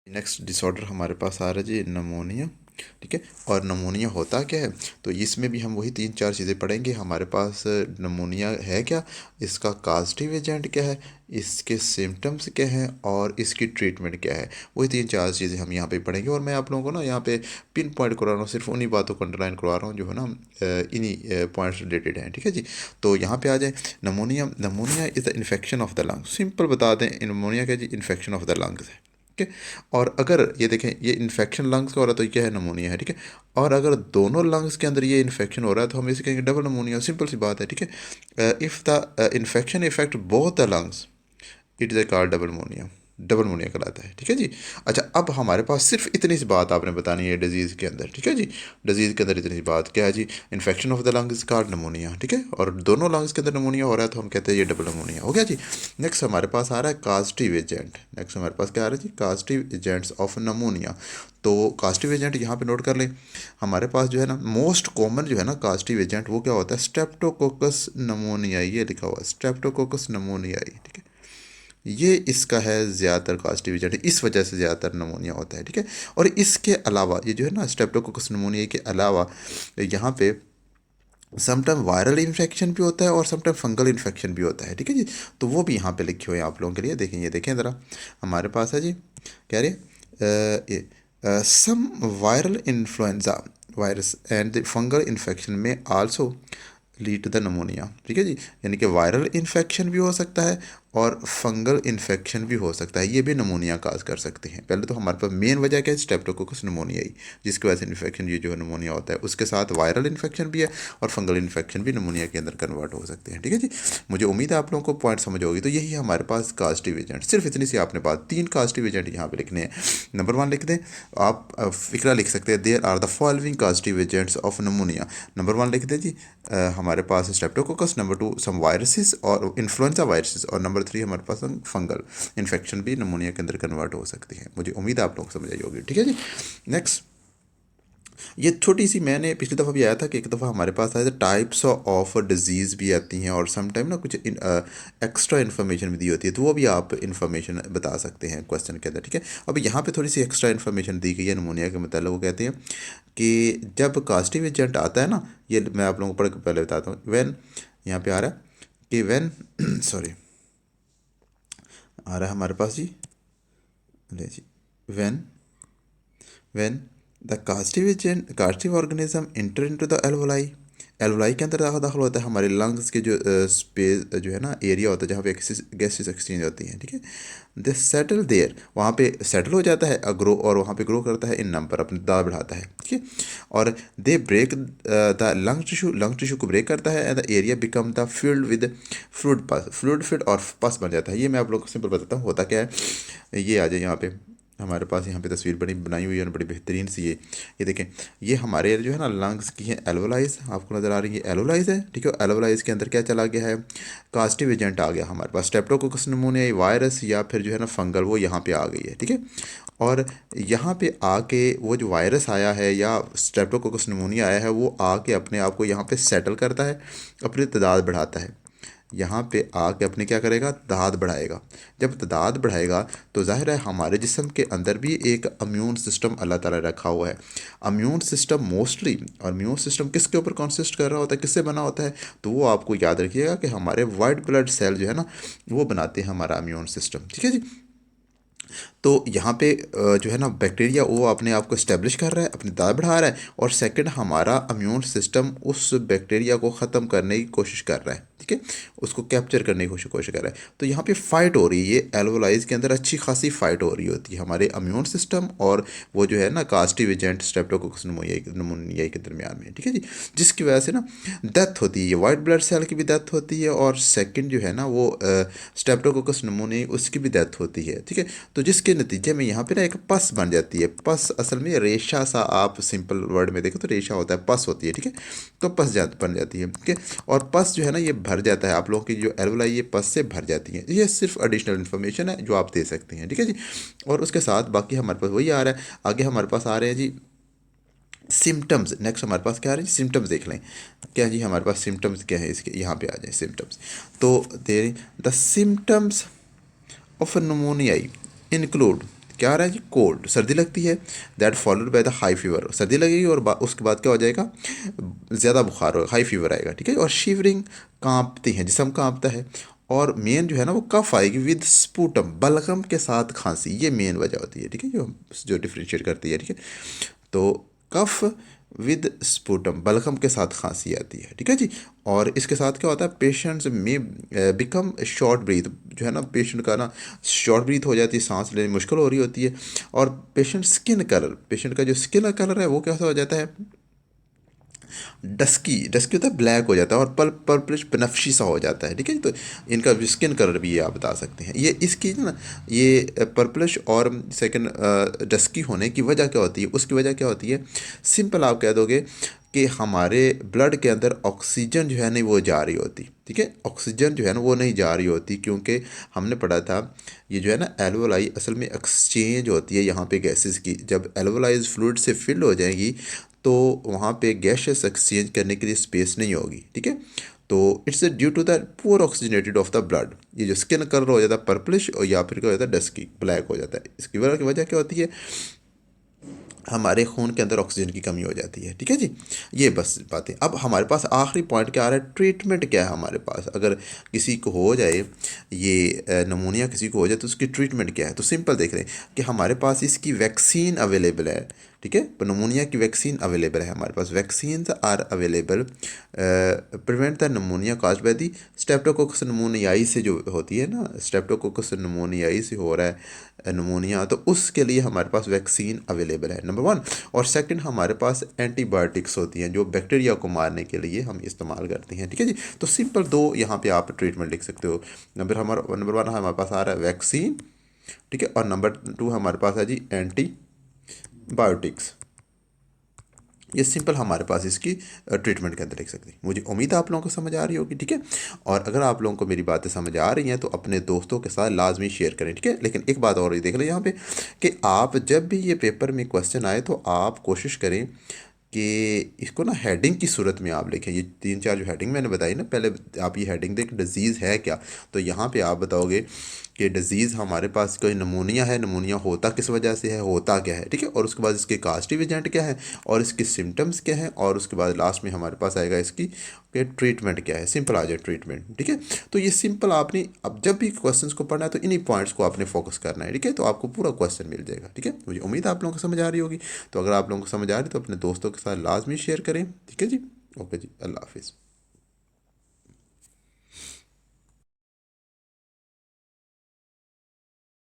Next disorder हमारे पास आ रहा है जी नमोनिया। ठीक है, और नमोनिया होता क्या है, तो इसमें भी हम वही तीन चार चीज़ें पढ़ेंगे। हमारे पास नमोनिया है क्या, इसका कास्टिव एजेंट क्या है, इसके सिम्टम्स क्या हैं और इसकी ट्रीटमेंट क्या है। वही तीन चार चीज़ें हम यहाँ पे पढ़ेंगे और मैं आप लोगों को ना यहाँ पे पिन पॉइंट करवा रहा हूँ, सिर्फ उन्हीं बातों को अंडरलाइन करवा रहा हूँ जो है ना इन्हीं पॉइंट्स रिलेटेड हैं। ठीक है जी, तो यहाँ पे आ जाए। Pneumonia, pneumonia is the infection of the lungs. Simple बता दें, नमोनिया क्या जी, इन्फेक्शन ऑफ द लंग्स है। ठीक है, और अगर ये देखें ये इन्फेक्शन लंग्स का हो रहा है तो ये क्या है, नमोनिया है। ठीक है, और अगर दोनों लंग्स के अंदर ये इन्फेक्शन हो रहा है तो हम इसे कहेंगे डबल नमोनिया। सिंपल सी बात है। ठीक है, if the infection effect both the lungs it is a called double Moniya. Double Moniya कहलाता है। ठीक है जी। अच्छा, अब हमारे पास सिर्फ इतनी सी बात आपने बतानी है डिजीज़ के अंदर। ठीक है जी, डिजीज़ के अंदर इतनी सी बात क्या है जी, infection of the lungs called pneumonia. ठीक है, और दोनों लंग्स के अंदर नमोनिया हो रहा है तो हम कहते हैं ये डबल नमोनिया हो गया जी। नेक्स्ट हमारे पास आ रहा है कास्टिव एजेंट। नेक्स्ट हमारे पास क्या आ रहा है जी, कास्टिव एजेंट्स ऑफ नमोनिया। तो कास्टिव एजेंट यहाँ पे नोट कर लें। हमारे पास जो है ना मोस्ट कॉमन जो है ना कास्टिव एजेंट वो क्या होता है, स्ट्रेप्टोकोकस नमोनियाई, ये लिखा हुआ है स्ट्रेप्टोकोकस नमोनियाई। ठीक है, ये इसका है ज़्यादातर कास्टिव एजेंट, इस वजह से ज़्यादातर नमोनिया होता है। ठीक है, और इसके अलावा ये जो है ना स्ट्रेप्टोकोकस नमोनिया के अलावा यहाँ पे समटाइम वायरल इन्फेक्शन भी होता है और समटाइम फंगल इन्फेक्शन भी होता है। ठीक है जी, तो वो भी यहाँ पे लिखे हुए हैं आप लोगों के लिए। देखें, ये देखें ज़रा, हमारे पास है जी क्या रहे, some viral influenza virus and the fungal infection may also lead to the pneumonia. ठीक है जी, यानी कि वायरल इन्फेक्शन भी हो सकता है और फंगल इन्फेक्शन भी हो सकता है, ये भी नमोनिया काज कर सकते हैं। पहले तो हमारे पास मेन वजह क्या है, स्ट्रेप्टोकोकस नमोनिया ही, जिसकी वजह से इन्फेक्शन ये जो है नमोनिया होता है। उसके साथ वायरल इन्फेक्शन भी है और फंगल इन्फेक्शन भी नमोनिया के अंदर कन्वर्ट हो सकते हैं। ठीक है जी, मुझे उम्मीद है आप लोगों को पॉइंट समझ होगी। तो यही हमारे पास कास्टिव एजेंट, सिर्फ इतनी सी आपने बात, तीन कास्टिव एजेंट यहाँ पे लिखने हैं। नंबर वन लिख दें आप, फिक्रा लिख सकते हैं, there are the following causative agents of pneumonia. Number one लिख दें जी, हमारे पास streptococcus, number two some viruses और इन्फ्लुएंजा वायरसेस, और नंबर थ्री हमारे पास फंगल इन्फेक्शन भी नमोनिया के अंदर कन्वर्ट हो सकती है। मुझे उम्मीद है आप लोग समझ आई होगी। ठीक है जी। नेक्स्ट, ये छोटी सी, मैंने पिछली दफ़ा भी आया था कि एक दफ़ा हमारे पास आया था टाइप्स ऑफ डिजीज़ भी आती हैं और समटाइम ना कुछ एक्स्ट्रा इन्फॉर्मेशन भी दी होती है, तो वो भी आप इन्फॉर्मेशन बता सकते हैं क्वेश्चन के अंदर। ठीक है, अब यहाँ पे थोड़ी सी एक्स्ट्रा इन्फॉर्मेशन दी गई है नमोनिया के मतलब। वो कहते हैं कि जब कास्टिव एजेंट आता है ना, ये मैं आप लोगों को पढ़ के पहले बताता हूँ। वैन, यहाँ पे आ रहा है कि वैन सॉरी, आ रहा है हमारे पास जी, ले जी, when when the causative organism enter into the alveoli, alveoli के अंदर दाखिल होता है हमारे लंग्स के जो स्पेस जो है ना एरिया होता है जहाँ पे गैसेस एक्सचेंज होती हैं। ठीक है, दे सेटल देयर, वहाँ पे सेटल हो जाता है, ग्रो, और वहाँ पे ग्रो करता है इन नंबर, अपनी दाद बढ़ाता है। ठीक है, और they break the lung tissue को ब्रेक करता है and the area become the field with fluid pus, fluid filled और पस बन जाता है। ये मैं आप लोग को सिंपल बताता हूँ होता क्या है। ये आ जाए यहाँ पे, हमारे पास यहाँ पे तस्वीर बड़ी बनाई हुई है और बड़ी बेहतरीन सी ये देखें, ये हमारे जो है ना लंग्स की है एल्वोलाइज, आपको नज़र आ रही है एल्वोलाइज है। ठीक है, एल्वोलाइज के अंदर क्या चला गया है, कास्टिव एजेंट आ गया हमारे पास, स्ट्रेप्टोकोकस निमोनिया वायरस या फिर जो है ना फंगल, वो यहाँ पे आ गई है। ठीक है, और यहाँ पे आके वो जो वायरस आया है या स्ट्रेप्टोकोकस निमोनिया आया है वो आके अपने आप को यहाँ पे सेटल करता है, अपनी तादाद बढ़ाता है। यहाँ पे आके अपने क्या करेगा, तादाद बढ़ाएगा। जब तादाद बढ़ाएगा तो जाहिर है हमारे जिस्म के अंदर भी एक इम्यून सिस्टम अल्लाह ताला ने रखा हुआ है। इम्यून सिस्टम मोस्टली, और इम्यून सिस्टम किसके ऊपर कॉन्सिस्ट कर रहा होता है, किससे बना होता है, तो वो आपको याद रखिएगा कि हमारे वाइट ब्लड सेल जो है ना वो बनाते हैं हमारा इम्यून सिस्टम। ठीक है जी, तो यहाँ पे जो है ना बैक्टीरिया वो अपने आप को इस्टेब्लिश कर रहा है, अपनी तादाद बढ़ा रहा है, और सेकंड हमारा इम्यून सिस्टम उस बैक्टीरिया को ख़त्म करने की कोशिश कर रहा है। ठीक है, उसको कैप्चर करने की कोशिश कर रहा है। तो यहाँ पे फाइट हो रही है, ये एल्वोलाइज के अंदर अच्छी खासी फाइट हो रही होती है हमारे इम्यून सिस्टम और वो जो है ना कास्टिव एजेंट स्ट्रेप्टोकोकस निमोनियाई के दरमियान में। ठीक है जी, जिसकी वजह से ना डेथ होती है, वाइट ब्लड सेल की भी डेथ होती है, और सेकंड जो है ना वो स्ट्रेप्टोकोकस निमोनियाई उसकी भी डेथ होती है। ठीक है, तो जिसके नतीजे में यहाँ पे ना एक पस बन जाती है। पस असल में रेशा सा, आप सिंपल वर्ड में देखें तो रेशा होता है, पस होती है। ठीक है, तो बन जाती है। ठीक है, और पस जो है ना ये भर जाता है, आप लोगों की जो एल्वोलाई ये पस से भर जाती है। ये सिर्फ एडिशनल इन्फॉर्मेशन है जो आप दे सकते हैं। ठीक है जी, और उसके साथ बाकी हमारे पास वही आ रहा है। आगे हमारे पास आ रहे हैं जी सिम्टम्स। नेक्स्ट हमारे पास क्या आ रहा है, सिम्टम्स देख लें। क्या जी हमारे पास सिम्टम्स क्या है इसके, यहाँ पे आ जाए सिम्टम्स। तो दे द सिम्टम्स ऑफ नमोनियाई इंक्लूड, क्या आ रहा है जी, कोल्ड, सर्दी लगती है, that followed by the high fever, सर्दी लगेगी और उसके बाद क्या हो जाएगा, ज़्यादा बुखार हो, हाई फीवर आएगा, ठीक है। और शिवरिंग, कांपती हैं, जिसम कांपता है। और मेन जो है ना वो कफ आएगी विद स्पूटम, बलगम के साथ खांसी, ये मेन वजह होती है, ठीक है, जो डिफ्रेंशिएट करती है, ठीक है। तो कफ विद स्पूटम, बलगम के साथ खांसी आती है, ठीक है जी। और इसके साथ क्या होता है, पेशेंट्स में बिकम शॉर्ट ब्रीथ, जो है ना पेशेंट का ना शॉर्ट ब्रीथ हो जाती है, सांस लेने में मुश्किल हो रही होती है। और पेशेंट स्किन कलर, पेशेंट का जो स्किन कलर है वो कैसा हो जाता है, डस्की, डस्की होता है, ब्लैक हो जाता है, और पर्पलिश बनफशी सा हो जाता है, ठीक है। तो इनका स्किन कलर भी ये आप बता सकते हैं। ये इसकी ना ये पर्पलिश और सेकंड डस्की होने की वजह क्या होती है, उसकी वजह क्या होती है, सिंपल आप कह दोगे कि हमारे ब्लड के अंदर ऑक्सीजन जो है नहीं वो जा रही होती, ठीक है, ऑक्सीजन जो है ना वो नहीं जा रही होती, क्योंकि हमने पढ़ा था ये जो है ना एल्वोलाई असल में एक्सचेंज होती है यहाँ पे गैसेस की, जब एल्वोलाइज फ्लूइड से फिल हो जाएगी तो वहाँ पे गैसेस एक्सचेंज करने के लिए स्पेस नहीं होगी, ठीक है। तो it's due to the poor oxygenated of the blood, ये जो स्किन कलर हो जाता है पर्पलिश, और या फिर क्या हो जाता है डस्की, ब्लैक हो जाता है, इसकी वजह क्या होती है, हमारे खून के अंदर ऑक्सीजन की कमी हो जाती है, ठीक है जी। ये बस बातें। अब हमारे पास आखिरी पॉइंट क्या आ रहा है, ट्रीटमेंट क्या है हमारे पास, अगर किसी को हो जाए ये नमूनिया, किसी को हो जाए तो उसकी ट्रीटमेंट क्या है। तो सिंपल देख रहे हैं कि हमारे पास इसकी वैक्सीन अवेलेबल है, ठीक है, नमूनिया की वैक्सीन अवेलेबल है हमारे पास, vaccine are available prevent the pneumonia caused by the streptococcus pneumoniae से, जो होती है ना स्ट्रेप्टोकोकस नमूनियाई से हो रहा है नमूनिया, तो उसके लिए हमारे पास वैक्सीन अवेलेबल है, नंबर वन। और सेकंड हमारे पास एंटीबायोटिक्स होती हैं जो बैक्टीरिया को मारने के लिए हम इस्तेमाल करते हैं, ठीक है जी। तो सिंपल दो यहाँ पे आप ट्रीटमेंट लिख सकते हो। नंबर वन हमारे पास आ रहा है वैक्सीन, ठीक है, और नंबर टू हमारे पास है जी एंटीबायोटिक्स। ये सिंपल हमारे पास इसकी ट्रीटमेंट के अंदर लिख सकते हैं। मुझे उम्मीद है आप लोगों को समझ आ रही होगी, ठीक है। और अगर आप लोगों को मेरी बातें समझ आ रही हैं तो अपने दोस्तों के साथ लाजमी शेयर करें, ठीक है। लेकिन एक बात और ही देख लें यहाँ पे कि आप जब भी ये पेपर में क्वेश्चन आए तो आप कोशिश करें कि इसको ना हेडिंग की सूरत में आप लिखें। ये तीन चार जो हेडिंग मैंने बताई ना, पहले आप ये हेडिंग देख, डिजीज़ है क्या, तो यहाँ पे आप बताओगे कि डिजीज़ हमारे पास कोई नमूनिया है, नमूनिया होता किस वजह से है, होता क्या है, ठीक है, और उसके बाद इसके कास्टिव एजेंट क्या है, और इसके सिम्टम्स क्या हैं, और उसके बाद लास्ट में हमारे पास आएगा इसकी कि ट्रीटमेंट क्या है, सिंपल आ जाए ट्रीटमेंट, ठीक है। तो ये सिंपल आपने अब जब भी क्वेश्चंस को पढ़ना है तो इन्हीं पॉइंट्स को आपने फोकस करना है, ठीक है, तो आपको पूरा क्वेश्चन मिल जाएगा, ठीक है। मुझे उम्मीद है आप लोगों को समझ आ रही होगी। तो अगर आप लोगों को समझ आ रही तो अपने दोस्तों के साथ लाजमी शेयर करें, ठीक है जी। ओके जी, अल्लाह हाफिज़।